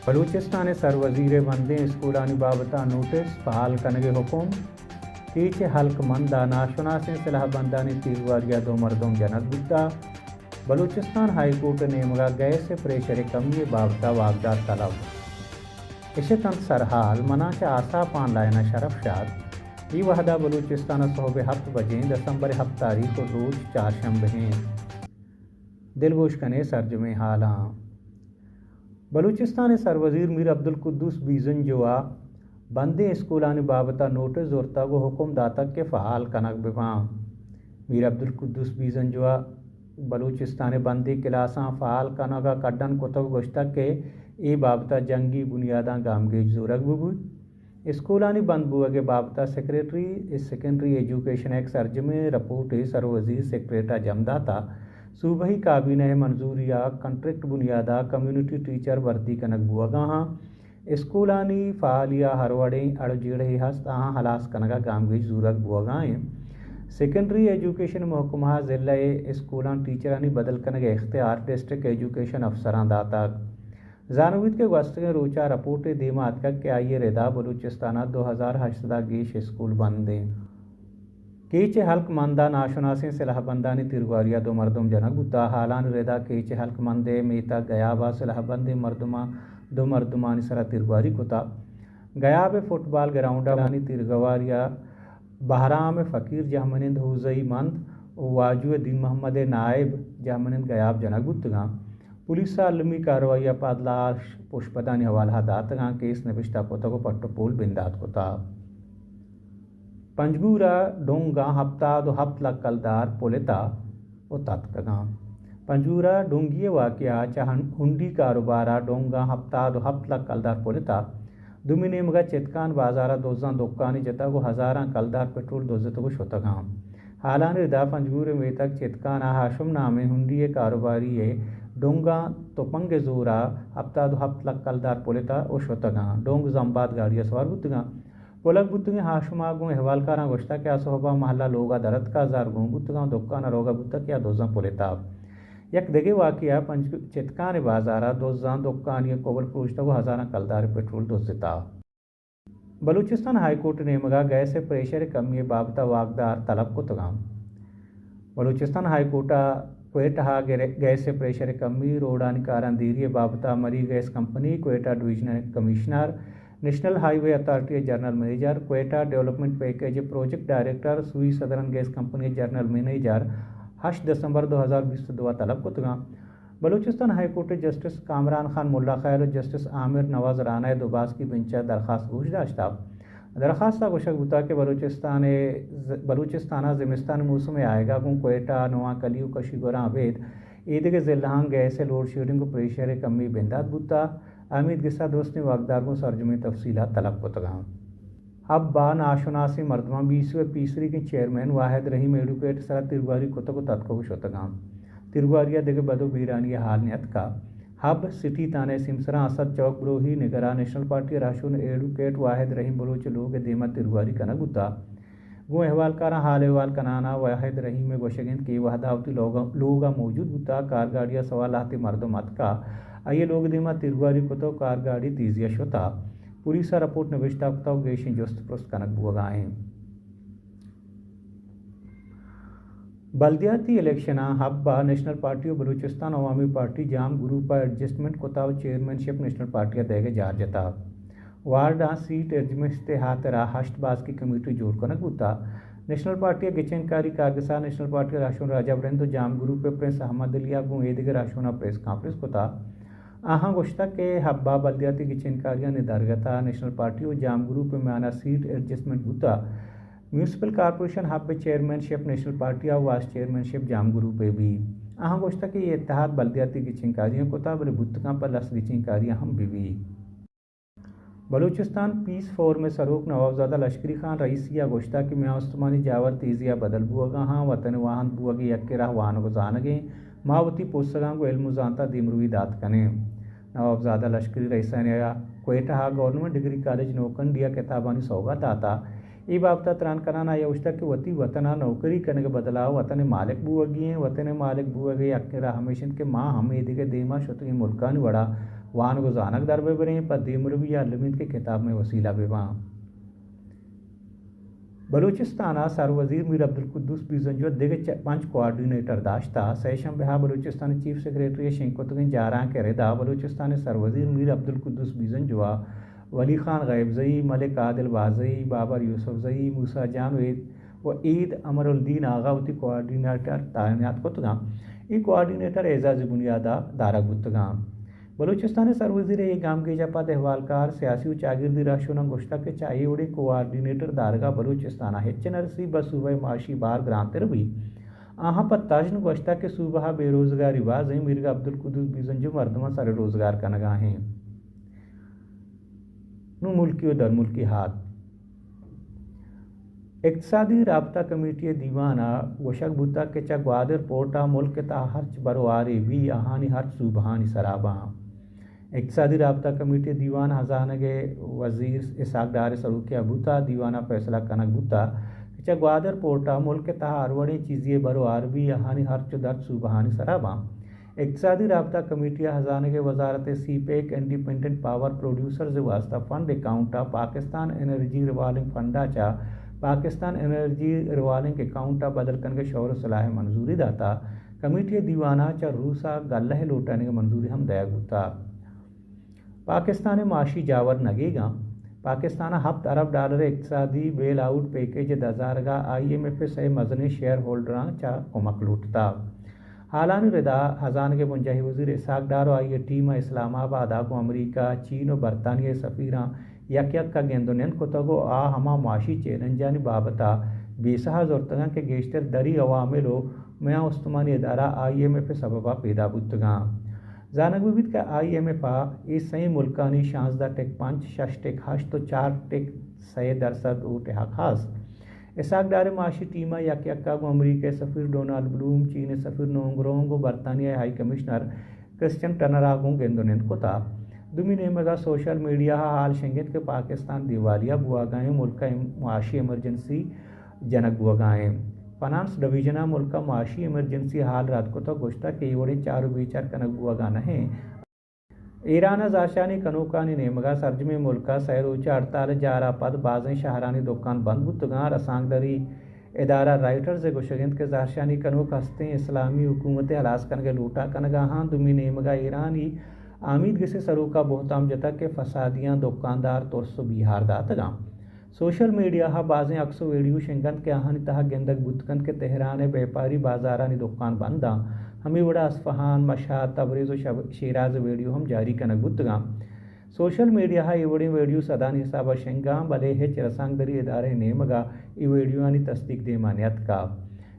बलूचिस्तान सरवजीर बंदे स्कूलानी बाबता नोटिस बहाल कनगे हुकुम कीचे हल्क मंदा नाशुनासें सलाह बंदानी तीरवारिया दो मर्दों जनक बुद्धा बलूचिस्तान हाई कोर्ट ने मगा गए से प्रेशर कमी बाबता वागदार तलब इसे तंत सरहाल मनाचा आसा पान लायना शरफ शाद ये वहदा बलूचिस्तान सोहब हफ्त बजें दिसंबर हफ्त तारीख को रोज चारशंबे हैं दिलगोश कने सरजमे हालां बलूचिस्तान सरवजीर मीर अब्दुल कुद्दूस बीजन जोआ बंदे स्कूलानी बाबता नोटिस जोरता को हुक्म दाता के फ़हाल कनक बिबाम मीर अब्दुल कुद्दूस बीजन जोआ बलूचिस्तान बंदी क्लासा फ़हाल कनगा कड्डन कुतब गोश्ता के ए बाबता जंगी बुनियादा गामगेज जोरक बुबुई स्कूलानी बंद बुआ के बाबता सेकेंडरी एजुकेशन एक्ट सरजमे रपोर्ट सरवजीर सेक्रेटा जमदाता सूबाई काबीना मंजूरिया कंट्रैक्ट बुनियादा कम्युनिटी टीचर भर्ती कनक बुआगा स्कूलानी फ़ालिया हरवड़े अड़जीड़े हस्त हलास कनगा गामगेज जूरक बुआगाएँ सेकेंडरी एजुकेशन महकमा ज़िला स्कूलान टीचरानी बदल कनग इख्तियार डिस्ट्रिक्ट एजुकेशन अफसरान दाता जानवीद के वस्त के रोचा रपोर्ट देमात का कि आइए रेदा बलूचिस्ताना 2008 गेश स्कूल बंद दें केचे हल्क मंदा नाशुनासें सलाह बंदानी तिरवारिया दो मर्दम जनक बुद्धा हालान रेदा केचे हल्क मंदे मीता गयाबा सलाह बंदे मर्दमा दो मर्दमानी सरा तिरवारी कुता गयाब फुटबॉल ग्राउंड आनी तिरगवारिया बहराम फ़कीर जहमनिंद हुजई मंद वाजू दिन मोहम्मद नायब जहमनिंद गयाब जनक बुद्धा पुलिस अलमी कार्रवाई पादलाश पुष्पदानी हवाला दातगा केस नबिश्ता कोता को पट्टो पोल बिंदात कोता पंजगूरा डोंगा हफ्ता दो हफ्त कलदार पोलेता ओ तत्कगा पंजगूरा डोंगिए वाकया चाहन हुंडी कारोबारा डोंगा हफ्ता दो हफ्त कलदार पोलेता दुमिने मगा चितकान बाजारा दोजा दोक्कानी जता को हजारा कलदार पेट्रोल दोजत को शोतगा हालान रिदा पंजगूरे में तक चितकान हाशम नामे हुंडी कारोबारी डोंगा तोपंगे जोरा हफ्ता दो हफ्त कलदार पोलेता ओ शोतगा डोंग जम्बाद गाड़िया सवार बुतगा पोलक बुत्तुगे हाशुमा गो हवालकारा गोश्ता क्या सोहबा महल्ला लोगा दरद का जार गो बुत्तगा दोक्काना रोगा बुत्ता क्या दोजा पोलेता यक दगे वाकिया पंच चितकान बाजारा दोजा दोक्कानी कोबल पुरुषता को हजारा कलदार पेट्रोल दोजता बलूचिस्तान हाई कोर्ट ने मगा गए से प्रेशर कमी बाबता वागदार तलब को तगाम बलूचिस्तान हाई कोर्टा क्वेटा गैस से प्रेशर कमी रोडानी कारांदीरी बाबता Mari gas company Quetta divisional commissioner national highway authority general manager Quetta development package project director Sui southern gas company general manager 8 दिसंबर 2020 दुआ तलब को तगा Balochistan high court justice Kamran Khan Mulla Khair और जस्टिस आमिर नवाज राना दुबास की बेंचा दरखास्त गोश दाश्ता दरखास्त गोशक बुता के बलूचिस्ताना ज़िमिस्तान मौसम में आएगा गो क्वेटा नवा कलियू कशी गोरा अवेद ईद के ज़िल्लांग गैस लोड शेडिंग को प्रेशर कमी बिंदात बुता अमीद गिस्सा दोस्त ने वागदार को सरजुमी तफसीला तलब को तगा अब बा नाशुनासी मर्दमा 20वीं पीसरी के चेयरमैन वाहिद रहीम एडुकेट सरा तिरवारी को तत्को शोतगा तिरवारिया देगे बदो बीरानी हाल नियत का हब सिटी ताने सिमसरा असद चौक ब्रोही निगरा नेशनल पार्टी राशुन एडुकेट वाहिद रहीम बलोच लोग देमा तिरवारी कना गुता गो अहवालकारा हाल अहवाल कनाना वाहिद रहीम में गोशगिंद की वहदावती लोगा मौजूद गुता कारगाड़िया सवाल आती मर्दो मत का आइए लोग दिमा तिरवारी को तो कार गाड़ी तीजिया शोता पूरी सा रिपोर्ट नविश्ता कुता गेशी जोस्त प्रस्त कनक बुआगाएं बल्दियाती इलेक्शन हब्बा नेशनल पार्टी और बलूचिस्तान अवामी पार्टी जाम ग्रुप एडजस्टमेंट कोता चेयरमैनशिप नेशनल पार्टी देगे जार जता वार्ड सीट एडजमेंट हाथ रहा हस्ट बाज की कमेटी जोड़ कनक बुता नेशनल पार्टी गिचनकारी कारगसा नेशनल पार्टी राशुन राजा ब्रेंदो जाम ग्रुप प्रेस अहमद अलिया गो एदिगे राशुना प्रेस कॉन्फ्रेंस कोता आहा गोश्ता के हब्बा बल्दियाती गिचनकारिया निदारगता नेशनल पार्टी और जाम ग्रुप में आना सीट एडजस्टमेंट बुता municipal corporation hub chairmanship national party और वाइस चेयरमैनशिप जाम ग्रुप भी अहाँ गोश्ता के ये इत्तेहाद बल्दियाती गिचनकारियों कोता बड़े बुतका पर लस गिचनकारियाँ हम भी बलूचिस्तान पीस फोर में सरोक नवाबजादा लश्करी खान रईसिया गोश्ता की मैं उस्मानी जावर तेजिया बदल बुआगा हाँ वतन वाहन बुआगी यक्के राह वाहन को जानगे मावती पोसगा को इल्म जानता दिमरुई दात कने नवाबजादा लश्करी रईसा ने क्वेटा हा गवर्नमेंट डिग्री कॉलेज नौकंडिया किताबानी सौगात आता ये बाबता त्रान कराना योजना के वती वतना नौकरी करने के बदलाव वतन मालिक बुआगी हैं वतन मालिक बुआगे यक्के राह हमेशन के माँ हमें दिगे देमा शतु मुल्कान वड़ा وان گزانک در ببریں پر دیمروی یا لمید کے کتاب میں وسیلہ بباں بلوچستانہ سر وزیر میر عبدالقدوس بیزنجو دیگر 5 کوآرڈینیٹر داشتہ سیشم بہا بلوچستان چیف سیکریٹری شنکتگن جاراں کے ردا بلوچستان سر وزیر میر عبدالقدوس بیزنجو ولی خان غیب زئی ملک عادل بازئی بابر یوسف زئی موسیٰ جانوید و عید امر الدین آغا وتی کوآرڈینیٹر تعینات کتگاں یہ کوآرڈینیٹر اعزاز بنیادہ دارک بتگاں بلوچستان سر وزیر یہ گام کے جپا احوالکار سیاسی و چاگردی راشونہ گوشتہ کے چاہیے اڑے کوآرڈینیٹر دارگاہ بلوچستانہ ہچن رسی بصوبہ معاشی بار گرانتر بھی آہاں پر تاجن گوشتہ کے صوبہ بے روزگاری بازیں مرگا عبدالقدوس بیزنجو مردمہ سر روزگار کا نگاہ ہیں نو ملکی و در ملکی ہاتھ اقتصادی رابطہ کمیٹی دیوانہ گوشک بوتا کے چا گوادر پورٹا ملک تا ہرچ برواری بھی آہانی ہر صوبہانی سراباں اقتصادی رابطہ کمیٹی دیوان ہزانگے وزیر اسحاق ڈار سلوکیہ بوتا دیوانہ فیصلہ کنک بوتا چا گوادر پورٹا ملک تا اروڑی چیزیں بروار بھی آہانی ہرچ در صوبہانی سراباں اقتصادی رابطہ کمیٹی ہزانگے وزارت CPEC independent power producers واسطہ فنڈ اکاؤنٹا پاکستان انرجی ریوالونگ فنڈا چا پاکستان انرجی ریوالونگ اکاؤنٹا بدل کنگے شور صلاح منظوری داتا کمیٹی دیوانہ چا روسا گلہ لوٹانے کی منظوری ہم دیا گوتا پاکستان معاشی جاور نگے گا پاکستان $7 ارب اقتصادی بیل آؤٹ پیکیج دزارگا IMF سے مزنی شیئر ہولڈران چا کمک لوٹتا حالانی ردا ہزانگے منجاہی وزیر اسحاق ڈار آئیے ٹیم اسلام آباد کو امریکہ چین و برطانیہ سفیراں یک کا گیندونین کتگو ہما معاشی چیلنجانی بابتا بیسہا زورتگاں کے گیشتر دری عواملو میاں استمانی ادارہ IMF سببا پیدا بودتگاں زانگ بیت کا IMF اس سئی ملکانی 16.5 تو 4.6% اوٹہا خاص اسحاق ڈار معاشی ٹیمہ یک کو امریکہ سفیر ڈونالڈ بلوم چین سفیر نونگرونگ برطانیہ ہائی کمشنر کرسچن ٹنراگوں گیندونین کتا دمی نیمگا سوشل میڈیا حال شنگت کے پاکستان دیوالیہ بواگائیں ملکہ معاشی ایمرجنسی جنک بواگائیں فنانس ڈویژنہ ملکہ معاشی ایمرجنسی حال رات کو تو گوشتہ کہ یہ وڑی چارو بیچار کنک بواگانا ہیں ایران زاشانی کنوکانی نیمگا سرجمی ملکہ سیروچہ 48 جارہ پد بازیں شہرانی دکان بند بودتگاں رسانگ دری ادارہ رائٹرز گوشگند کے زاشانی کنوک ہستیں اسلامی حکومت ہلاس کنگے لوٹا کنگا ہاں دمی نیمگا ایرانی آمید گسے سروکا بہتام جتا کے فسادیاں دکاندار ترسو بیہار داتگاں سوشل میڈیا ہا بازیں اکسو ویڈیو شنگند کے آہانی تہا گندگ بودکن کے تہران بیپاری بازارانی دکان بنداں ہمیں وڑا اصفہان مشہد تبریز و شیراز ویڈیو ہم جاری کنک بودتگاں سوشل میڈیا ہا یہ وڑی ویڈیو صدانی حسابہ شنگاں بلے ہچ رسانگ دری ادارے نیمگا یہ ویڈیو آنی تصدیق دے مانیت کا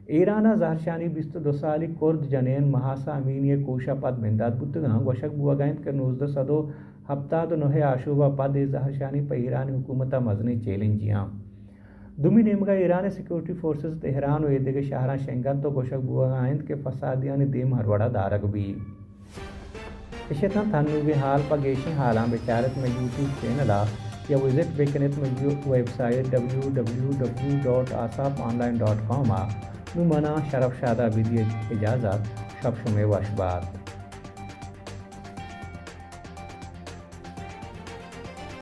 ایرانہ زہرشانی 22 سالی کرد جنین محاسا امینی کوشا پد منداد بودتگاں گوشک بواگائند کے 19 صدو ہفتاد 9 آشوبہ پد زہرشانی پہ ایرانی حکومتہ مزنی چیلنجیاں دمی نیمگا ایران سیکورٹی فورسز تہران و ایدے شہران شنگن تو گوشک بواگائند کے فسادیان دیم ہروڑا دارک بھی اشتاں تھانوی حال پا گیشیں حالاں بیچارت میں YouTube چینلا یا وزٹ بیکنت میں ویب سائٹ www.asaponline.com نو منا شرف شادہ بدی اجازت شب شمع واشبات